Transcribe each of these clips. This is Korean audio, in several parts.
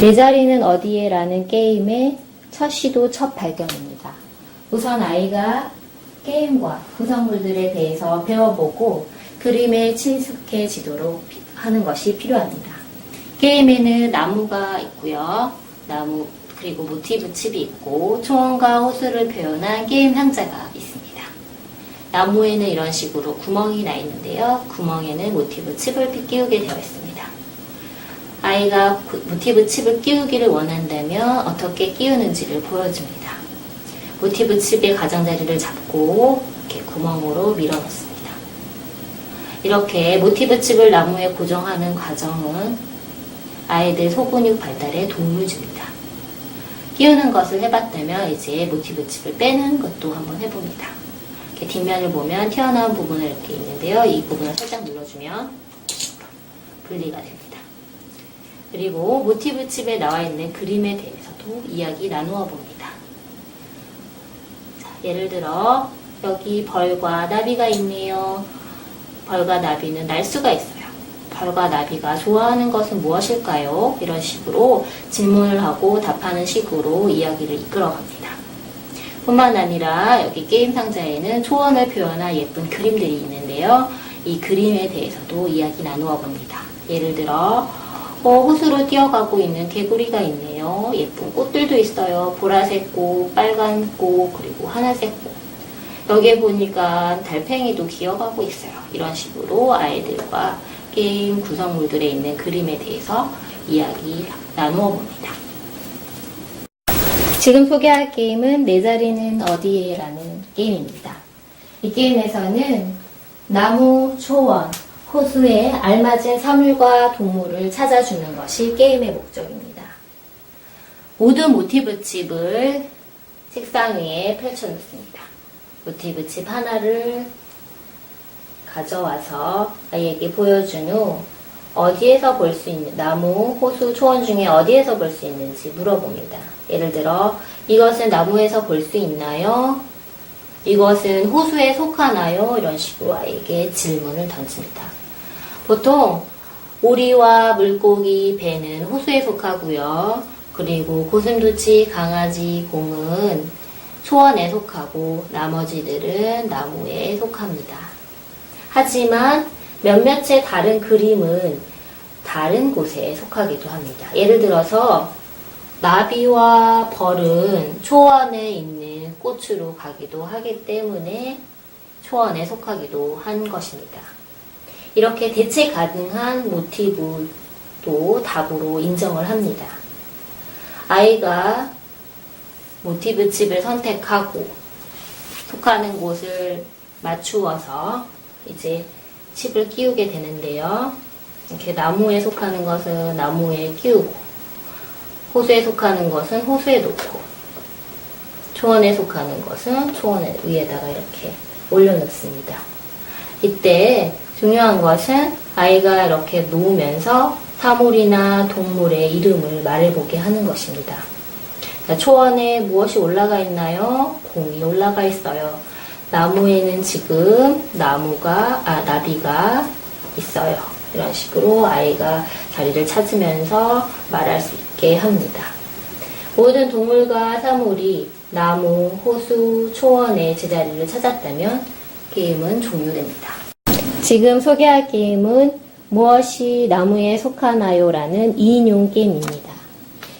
내 자리는 어디에? 라는 게임의 첫 시도, 첫 발견입니다. 우선 아이가 게임과 구성물들에 대해서 배워보고 그림에 친숙해지도록 하는 것이 필요합니다. 게임에는 나무가 있고요. 나무 그리고 모티브 칩이 있고 초원과 호수를 표현한 게임 상자가 있습니다. 나무에는 이런 식으로 구멍이 나 있는데요. 구멍에는 모티브 칩을 끼우게 되어 있습니다. 아이가 모티브 칩을 끼우기를 원한다면 어떻게 끼우는지를 보여줍니다. 모티브 칩의 가장자리를 잡고 이렇게 구멍으로 밀어 넣습니다. 이렇게 모티브 칩을 나무에 고정하는 과정은 아이들 소근육 발달에 도움을 줍니다. 끼우는 것을 해봤다면 이제 모티브 칩을 빼는 것도 한번 해봅니다. 이렇게 뒷면을 보면 튀어나온 부분이 이렇게 있는데요. 이 부분을 살짝 눌러주면 분리가 됩니다. 그리고 모티브 칩에 나와 있는 그림에 대해서도 이야기 나누어 봅니다. 자, 예를 들어 여기 벌과 나비가 있네요. 벌과 나비는 날 수가 있어요. 벌과 나비가 좋아하는 것은 무엇일까요? 이런 식으로 질문을 하고 답하는 식으로 이야기를 이끌어갑니다. 뿐만 아니라 여기 게임 상자에는 초원을 표현한 예쁜 그림들이 있는데요. 이 그림에 대해서도 이야기 나누어 봅니다. 예를 들어 호수로 뛰어가고 있는 개구리가 있네요. 예쁜 꽃들도 있어요. 보라색 꽃, 빨간 꽃, 그리고 하늘색 꽃. 여기에 보니까 달팽이도 기어가고 있어요. 이런 식으로 아이들과 게임 구성물들에 있는 그림에 대해서 이야기 나누어 봅니다. 지금 소개할 게임은 내 자리는 어디에? 라는 게임입니다. 이 게임에서는 나무, 초원, 호수에 알맞은 사물과 동물을 찾아주는 것이 게임의 목적입니다. 모든 모티브 칩을 책상 위에 펼쳐놓습니다. 모티브 칩 하나를 가져와서 아이에게 보여준 후 어디에서 볼 수 있는 나무, 호수, 초원 중에 어디에서 볼 수 있는지 물어봅니다. 예를 들어 이것은 나무에서 볼 수 있나요? 이것은 호수에 속하나요? 이런 식으로 아이에게 질문을 던집니다. 보통 오리와 물고기, 배는 호수에 속하고요. 그리고 고슴도치, 강아지, 곰은 초원에 속하고 나머지들은 나무에 속합니다. 하지만 몇몇의 다른 그림은 다른 곳에 속하기도 합니다. 예를 들어서 나비와 벌은 초원에 있는 꽃으로 가기도 하기 때문에 초원에 속하기도 한 것입니다. 이렇게 대체 가능한 모티브도 답으로 인정을 합니다. 아이가 모티브 칩을 선택하고 속하는 곳을 맞추어서 이제 칩을 끼우게 되는데요. 이렇게 나무에 속하는 것은 나무에 끼우고 호수에 속하는 것은 호수에 놓고 초원에 속하는 것은 초원 위에다가 이렇게 올려놓습니다. 이때 중요한 것은 아이가 이렇게 놓으면서 사물이나 동물의 이름을 말해보게 하는 것입니다. 자, 초원에 무엇이 올라가 있나요? 공이 올라가 있어요. 나무에는 지금 나비가 있어요. 이런 식으로 아이가 자리를 찾으면서 말할 수 있게 합니다. 모든 동물과 사물이 나무, 호수, 초원의 제자리를 찾았다면 게임은 종료됩니다. 지금 소개할 게임은 무엇이 나무에 속하나요? 라는 2인용 게임입니다.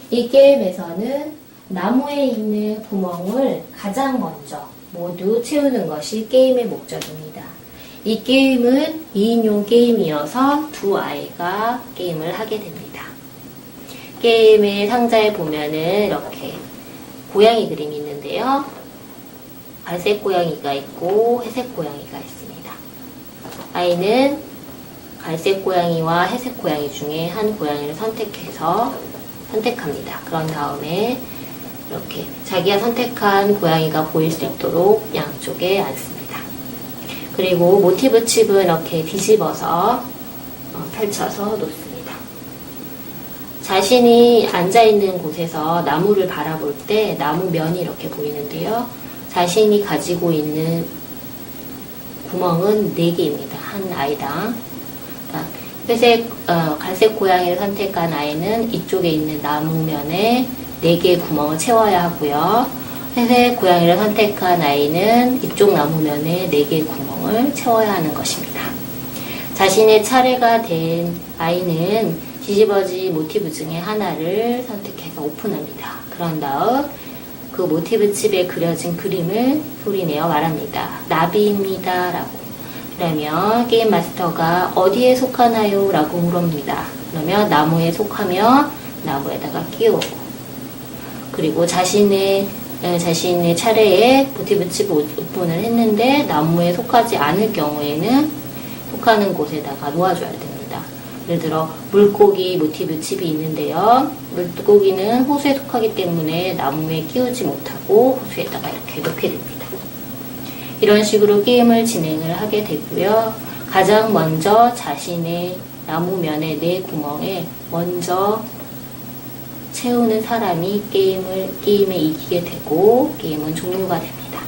이 게임에서는 나무에 있는 구멍을 가장 먼저 모두 채우는 것이 게임의 목적입니다. 이 게임은 2인용 게임이어서 두 아이가 게임을 하게 됩니다. 게임의 상자에 보면은 이렇게 고양이 그림이 있는데요. 갈색 고양이가 있고 회색 고양이가 있습니다. 아이는 갈색 고양이와 회색 고양이 중에 한 고양이를 선택합니다. 그런 다음에 이렇게 자기가 선택한 고양이가 보일 수 있도록 양쪽에 앉습니다. 그리고 모티브 칩은 이렇게 뒤집어서 펼쳐서 놓습니다. 자신이 앉아있는 곳에서 나무를 바라볼 때 나무 면이 이렇게 보이는데요. 자신이 가지고 있는 구멍은 4개입니다. 한 아이당. 그러니까 갈색 고양이를 선택한 아이는 이쪽에 있는 나무면에 4개의 구멍을 채워야 하고요. 회색 고양이를 선택한 아이는 이쪽 나무면에 4개의 구멍을 채워야 하는 것입니다. 자신의 차례가 된 아이는 뒤집어진 모티브 중에 하나를 선택해서 오픈합니다. 그런 다음 그 모티브 칩에 그려진 그림을 소리내어 말합니다. 나비입니다. 라고. 그러면 게임 마스터가 어디에 속하나요? 라고 물어봅니다. 그러면 나무에 속하며 나무에다가 끼우고, 그리고 자신의 차례에 모티브 칩을 오픈을 했는데 나무에 속하지 않을 경우에는 속하는 곳에다가 놓아줘야 됩니다. 예를 들어 물고기 모티브 칩이 있는데요. 물고기는 호수에 속하기 때문에 나무에 끼우지 못하고 호수에다가 이렇게 놓게 됩니다. 이런 식으로 게임을 진행을 하게 되고요. 가장 먼저 자신의 나무면의 4구멍에 먼저 채우는 사람이 게임에 이기게 되고 게임은 종료가 됩니다.